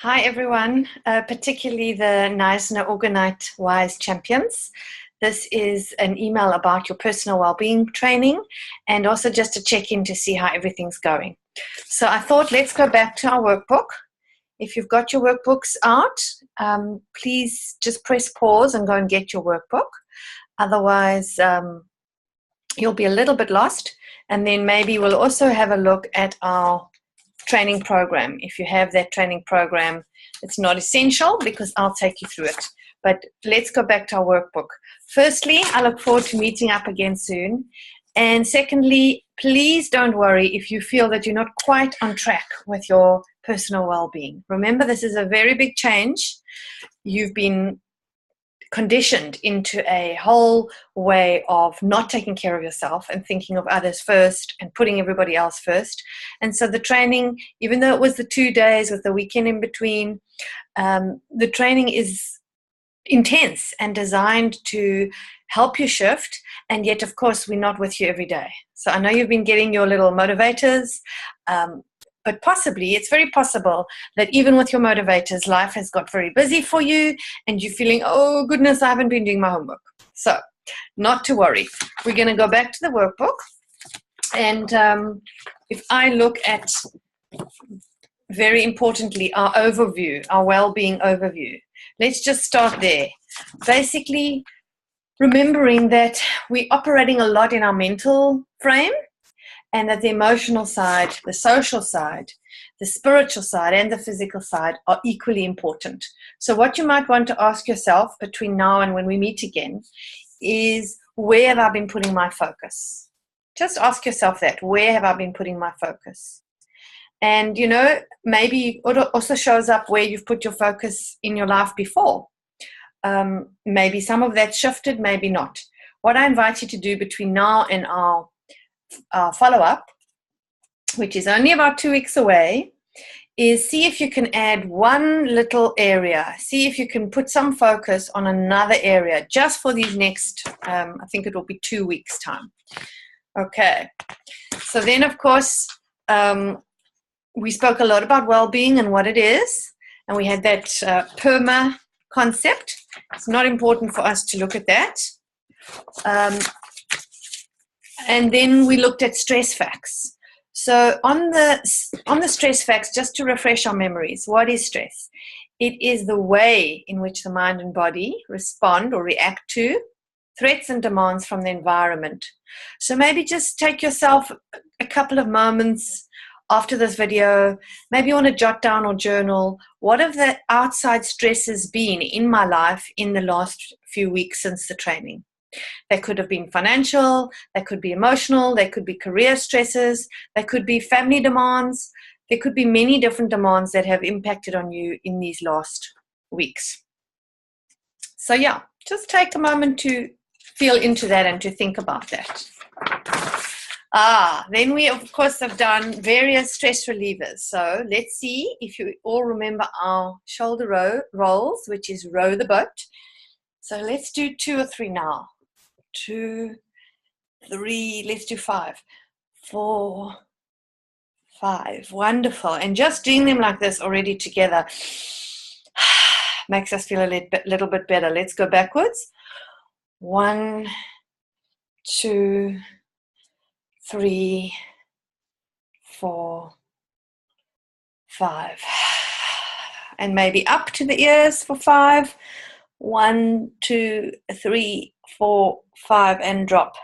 Hi everyone, particularly the Neisner Organite WISE champions. This is an email about your personal well-being training and also just to check in to see how everything's going. So I thought let's go back to our workbook. If you've got your workbooks out, please just press pause and go and get your workbook. Otherwise, you'll be a little bit lost. And then maybe we'll also have a look at our training program. If you have that training program, it's not essential because I'll take you through it. But let's go back to our workbook. Firstly, I look forward to meeting up again soon. And secondly, please don't worry if you feel that you're not quite on track with your personal well-being. Remember, this is a very big change. You've been conditioned into a whole way of not taking care of yourself and thinking of others first and putting everybody else first. And so the training, even though it was the 2 days with the weekend in between, the training is intense and designed to help you shift. And yet, of course, we're not with you every day. So I know you've been getting your little motivators, but possibly, it's very possible that even with your motivators, life has got very busy for you and you're feeling, oh goodness, I haven't been doing my homework. So not to worry. We're going to go back to the workbook. And if I look at, very importantly, our overview, our well-being overview, let's just start there. Basically, remembering that we're operating a lot in our mental frame, and that the emotional side, the social side, the spiritual side, and the physical side are equally important. So what you might want to ask yourself between now and when we meet again is, where have I been putting my focus? Just ask yourself that. Where have I been putting my focus? And, you know, maybe it also shows up where you've put your focus in your life before. Maybe some of that shifted, maybe not. What I invite you to do between now and our follow-up, which is only about 2 weeks away, is see if you can add one little area. See if you can put some focus on another area just for these next, I think it will be 2 weeks' time. Okay. So then, of course, we spoke a lot about well-being and what it is, and we had that PERMA concept. It's not important for us to look at that. And then we looked at stress facts. So on the stress facts, just to refresh our memories, what is stress? It is the way in which the mind and body respond or react to threats and demands from the environment. So maybe just take yourself a couple of moments after this video. Maybe you want to jot down or journal, what have the outside stresses been in my life in the last few weeks since the training? They could have been financial, they could be emotional, they could be career stresses, they could be family demands. There could be many different demands that have impacted on you in these last weeks. So yeah, just take a moment to feel into that and to think about that. Then we, of course, have done various stress relievers. So let's see if you all remember our shoulder rolls, which is row the boat. So let's do 2 or 3 now. 2, 3, let's do 5, 4, 5. Wonderful. And just doing them like this already together makes us feel a little bit better. Let's go backwards. 1, 2, 3, 4, 5. And maybe up to the ears for 5. 1, 2, 3, 4, 5, and drop.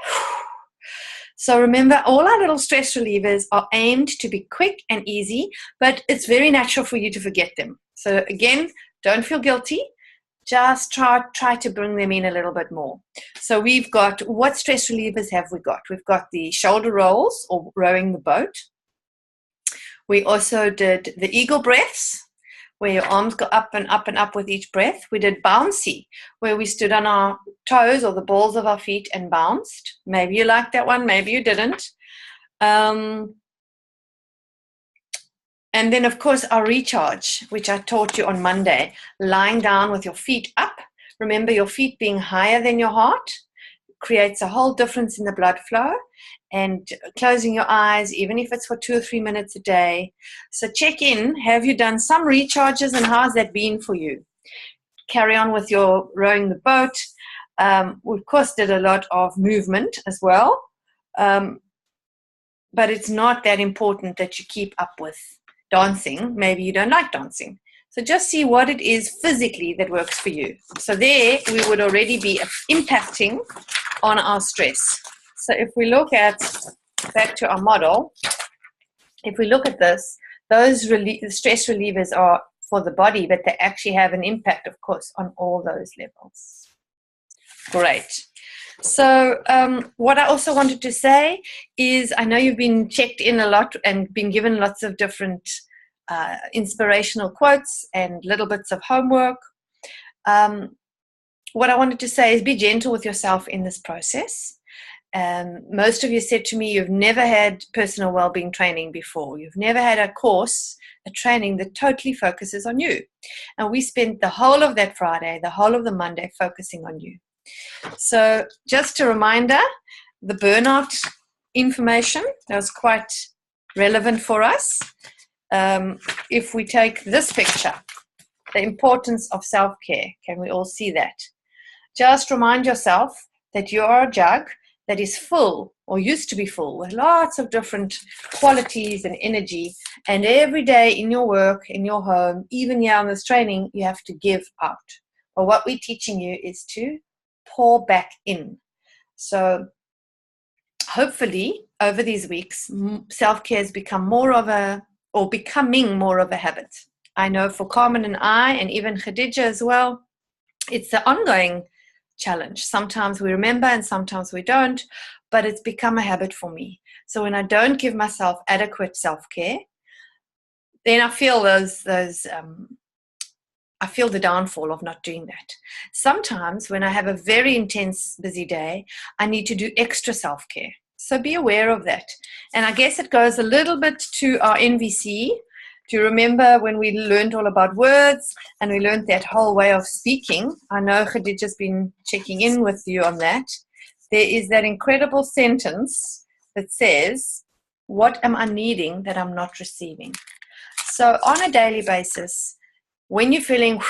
So remember, all our little stress relievers are aimed to be quick and easy, but it's very natural for you to forget them. So again, don't feel guilty. Just try to bring them in a little bit more. So we've got, what stress relievers have we got? We've got the shoulder rolls or rowing the boat. We also did the eagle breaths, where your arms go up and up and up with each breath. We did bouncy, where we stood on our toes or the balls of our feet and bounced. Maybe you liked that one, maybe you didn't. And then, of course, our recharge, which I taught you on Monday, lying down with your feet up. Remember your feet being higher than your heart, creates a whole difference in the blood flow. And closing your eyes, even if it's for 2 or 3 minutes a day. So check in. Have you done some recharges, and how's that been for you? Carry on with your rowing the boat. We, of course, did a lot of movement as well. But it's not that important that you keep up with dancing. Maybe you don't like dancing. So just see what it is physically that works for you. So there we would already be impacting on our stress. So if we look at, back to our model, if we look at this, those stress relievers are for the body, but they actually have an impact, of course, on all those levels. Great. So what I also wanted to say is, I know you've been checked in a lot and been given lots of different inspirational quotes and little bits of homework. What I wanted to say is be gentle with yourself in this process. Most of you said to me you've never had personal well-being training before. You've never had a course, a training that totally focuses on you. And we spent the whole of that Friday, the whole of the Monday focusing on you. So just a reminder, the burnout information, that was quite relevant for us. If we take this picture, the importance of self-care, can we all see that? Just remind yourself that you are a jug that is full, or used to be full, with lots of different qualities and energy. And every day in your work, in your home, even here on this training, you have to give out. But what we're teaching you is to pour back in. So hopefully over these weeks, self-care has become becoming more of a habit. I know for Carmen and I, and even Khadija as well, it's the ongoing challenge. Sometimes we remember and sometimes we don't, but it's become a habit for me. So when I don't give myself adequate self-care, then I feel I feel the downfall of not doing that. Sometimes when I have a very intense, busy day, I need to do extra self-care. So be aware of that. And I guess it goes a little bit to our NVC. Do you remember when we learned all about words and we learned that whole way of speaking? I know Khadija's been checking in with you on that. There is that incredible sentence that says, what am I needing that I'm not receiving? So on a daily basis, when you're feeling,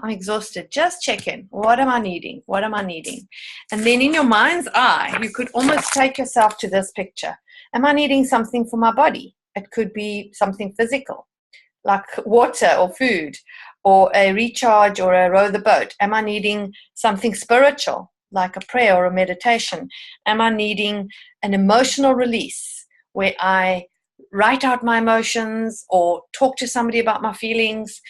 I'm exhausted, just check in. What am I needing? What am I needing? And then in your mind's eye, you could almost take yourself to this picture. Am I needing something for my body? It could be something physical, like water or food, or a recharge or a row the boat. Am I needing something spiritual, like a prayer or a meditation? Am I needing an emotional release where I write out my emotions or talk to somebody about my feelings?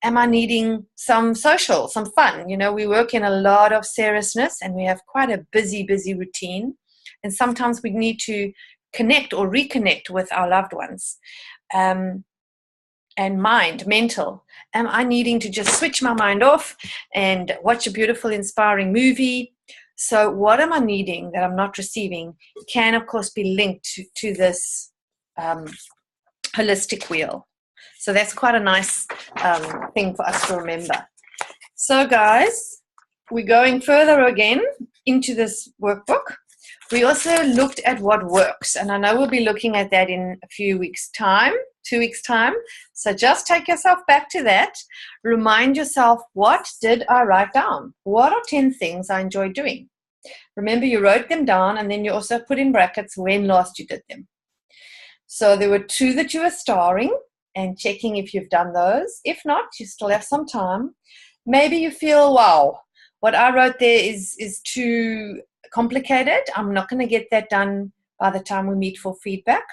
Am I needing some social, some fun? You know, we work in a lot of seriousness and we have quite a busy routine. And sometimes we need to connect or reconnect with our loved ones. And mental. Am I needing to just switch my mind off and watch a beautiful, inspiring movie? So what am I needing that I'm not receiving can, of course, be linked to this holistic wheel. So that's quite a nice thing for us to remember. So guys, we're going further again into this workbook. We also looked at what works, and I know we'll be looking at that in a few weeks' time, 2 weeks' time. So just take yourself back to that. Remind yourself, what did I write down? What are 10 things I enjoy doing? Remember, you wrote them down, and then you also put in brackets when last you did them. So there were 2 that you were starring and checking if you've done those. If not, you still have some time. Maybe you feel, wow, what I wrote there is too complicated. I'm not going to get that done by the time we meet for feedback.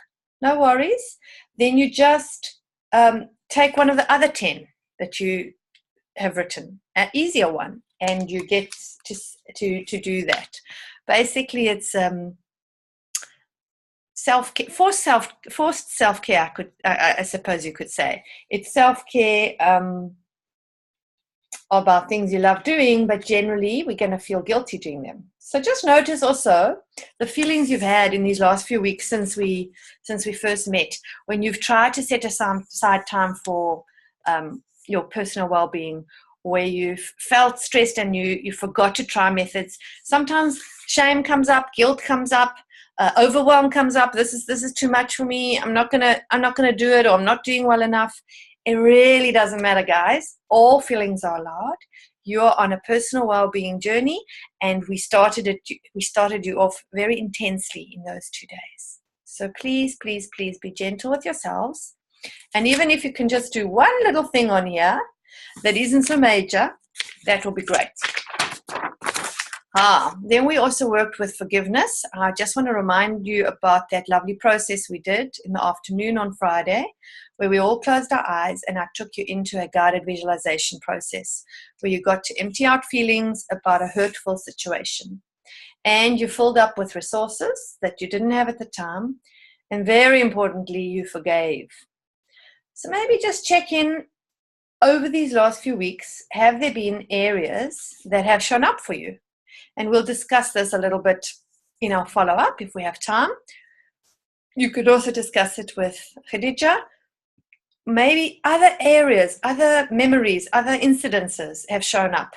No worries. Then you just take one of the other 10 that you have written, an easier one, and you get to do that. Basically, it's self-care, forced self-care. I suppose you could say it's self-care about things you love doing, but generally we're going to feel guilty doing them. So just notice also the feelings you've had in these last few weeks since we first met, when you've tried to set aside time for your personal well-being, where you've felt stressed and you forgot to try methods. Sometimes shame comes up, guilt comes up, overwhelm comes up. This is too much for me. I'm not gonna do it, or I'm not doing well enough. It really doesn't matter, guys. All feelings are allowed. You're on a personal well-being journey, and we started you off very intensely in those 2 days. So please, please, please be gentle with yourselves. And even if you can just do one little thing on here that isn't so major, that will be great. Then we also worked with forgiveness. I just want to remind you about that lovely process we did in the afternoon on Friday, where we all closed our eyes and I took you into a guided visualization process where you got to empty out feelings about a hurtful situation. And you filled up with resources that you didn't have at the time. And very importantly, you forgave. So maybe just check in over these last few weeks. Have there been areas that have shown up for you? And we'll discuss this a little bit in our follow-up if we have time. You could also discuss it with Khadija. Maybe other areas, other memories, other incidences have shown up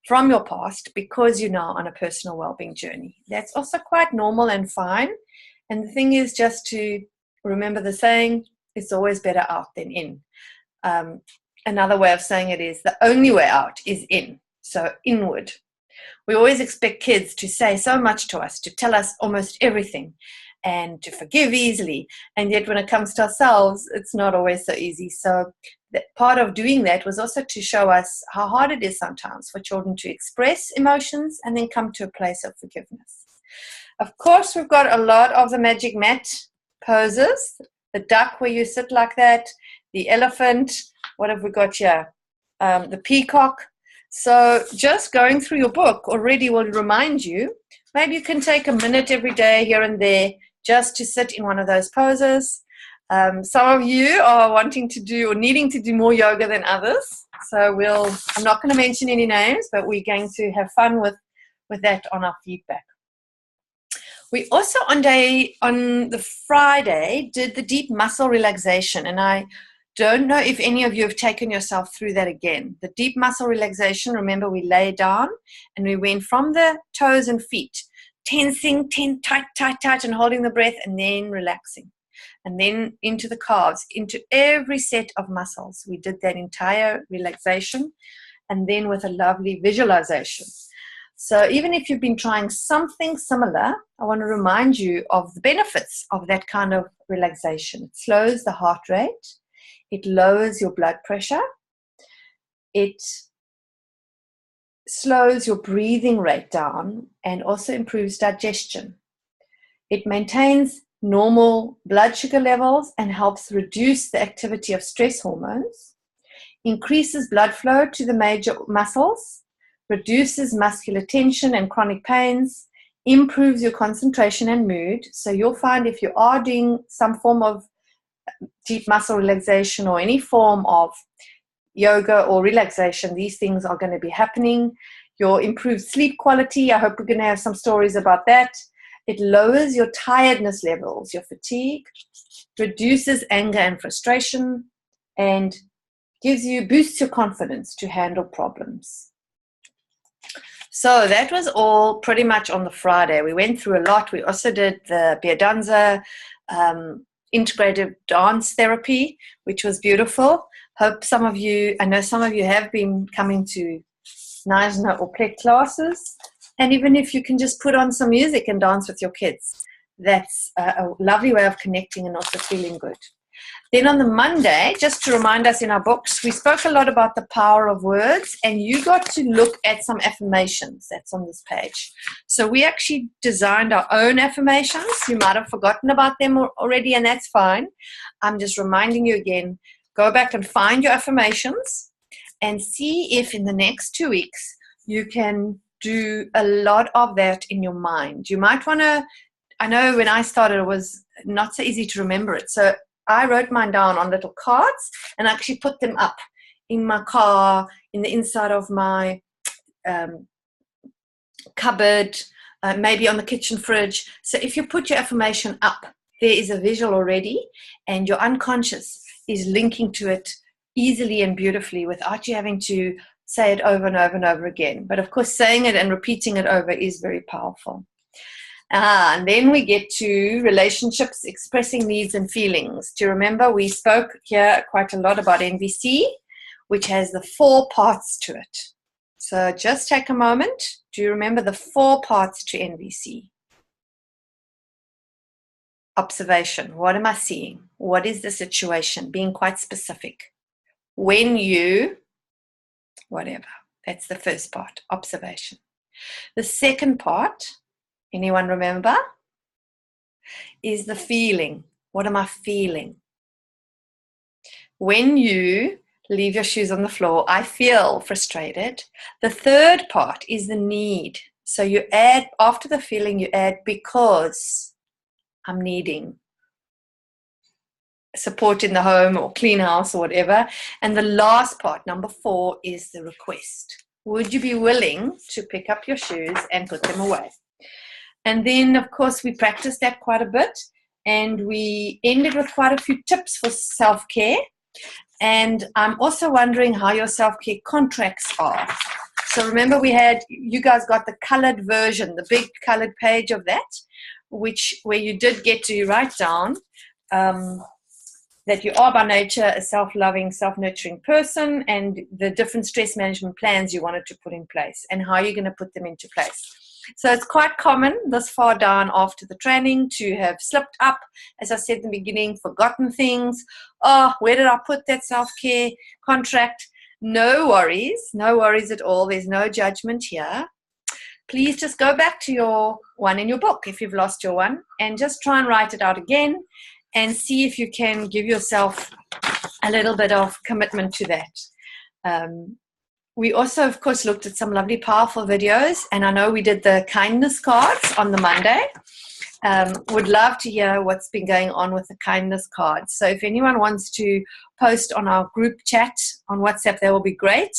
from your past because you're now on a personal well-being journey. That's also quite normal and fine. And the thing is just to remember the saying, it's always better out than in. Another way of saying it is the only way out is in, so inward. We always expect kids to say so much to us, to tell us almost everything and to forgive easily. And yet when it comes to ourselves, it's not always so easy. So part of doing that was also to show us how hard it is sometimes for children to express emotions and then come to a place of forgiveness. Of course, we've got a lot of the magic mat poses, the duck where you sit like that, the elephant, what have we got here? The peacock. So just going through your book already will remind you, maybe you can take a minute every day here and there just to sit in one of those poses. Some of you are wanting to do or needing to do more yoga than others. So I'm not going to mention any names, but we're going to have fun with that on our feedback. We also on the Friday did the deep muscle relaxation, and I don't know if any of you have taken yourself through that again. The deep muscle relaxation, remember we lay down and we went from the toes and feet, tensing, tight, and holding the breath, and then relaxing. And then into the calves, into every set of muscles. We did that entire relaxation, and then with a lovely visualization. So even if you've been trying something similar, I want to remind you of the benefits of that kind of relaxation. It slows the heart rate. It lowers your blood pressure. It slows your breathing rate down and also improves digestion. It maintains normal blood sugar levels and helps reduce the activity of stress hormones, increases blood flow to the major muscles, reduces muscular tension and chronic pains, improves your concentration and mood. So you'll find if you are doing some form of deep muscle relaxation or any form of yoga or relaxation, these things are going to be happening. Your improved sleep quality, I hope we're going to have some stories about that. It lowers your tiredness levels, your fatigue, reduces anger and frustration, and boosts your confidence to handle problems. So that was all pretty much on the Friday. We went through a lot. We also did the Biodanza integrative dance therapy, which was beautiful. I know some of you have been coming to Naisna or Plek classes. And even if you can just put on some music and dance with your kids, that's a lovely way of connecting and also feeling good. Then on the Monday, just to remind us in our books, we spoke a lot about the power of words, and you got to look at some affirmations that's on this page. So we actually designed our own affirmations. You might have forgotten about them already, and that's fine. I'm just reminding you again, go back and find your affirmations and see if in the next 2 weeks you can do a lot of that in your mind. You might want to, I know when I started it was not so easy to remember it. So I wrote mine down on little cards and actually put them up in my car, in the inside of my cupboard, maybe on the kitchen fridge. So if you put your affirmation up, there is a visual already, and your unconscious is linking to it easily and beautifully without you having to say it over and over and over again. But of course, saying it and repeating it over is very powerful. And then we get to relationships, expressing needs and feelings. Do you remember we spoke here quite a lot about NVC, which has the 4 parts to it. So just take a moment. Do you remember the 4 parts to NVC? Observation. What am I seeing? What is the situation? Being quite specific. When you, whatever. That's the first part, observation. The second part, anyone remember? Is the feeling. What am I feeling? When you leave your shoes on the floor, I feel frustrated. The third part is the need. So you add, after the feeling, you add because I'm needing support in the home or clean house or whatever. And the last part, number 4, is the request. Would you be willing to pick up your shoes and put them away? And then, of course, we practiced that quite a bit. And we ended with quite a few tips for self-care. And I'm also wondering how your self-care contracts are. So remember you guys got the colored version, the big colored page of that, where you did get to write down that you are by nature a self-loving, self-nurturing person, and the different stress management plans you wanted to put in place and how you're going to put them into place. So it's quite common this far down after the training to have slipped up, as I said in the beginning, forgotten things. Oh, where did I put that self-care contract? No worries at all. There's no judgment here. Please just go back to your one in your book if you've lost your one and just try and write it out again and see if you can give yourself a little bit of commitment to that. We also, of course, looked at some lovely, powerful videos, and I know we did the kindness cards on the Monday. Would love to hear what's been going on with the kindness cards. So if anyone wants to post on our group chat on WhatsApp, that will be great.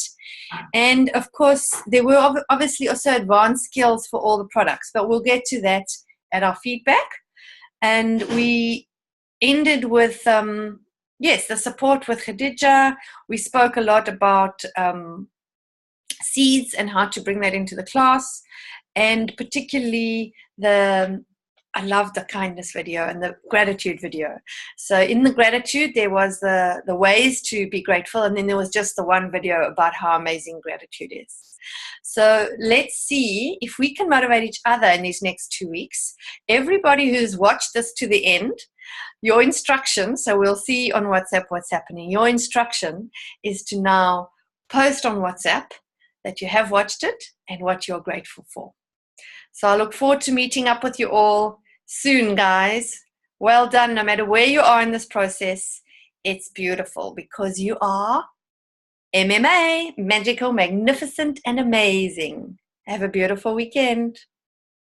And, of course, there were obviously also advanced skills for all the products, but we'll get to that at our feedback. And we ended with, the support with Khadija. We spoke a lot about seeds and how to bring that into the class, and particularly I love the kindness video and the gratitude video. So in the gratitude, there was the ways to be grateful, and then there was just the one video about how amazing gratitude is. So let's see if we can motivate each other in these next 2 weeks. Everybody who's watched this to the end, your instruction, so we'll see on WhatsApp what's happening. Your instruction is to now post on WhatsApp that you have watched it and what you're grateful for. So I look forward to meeting up with you all soon, guys. Well done. No matter where you are in this process, it's beautiful because you are MMA, magical, magnificent, and amazing. Have a beautiful weekend.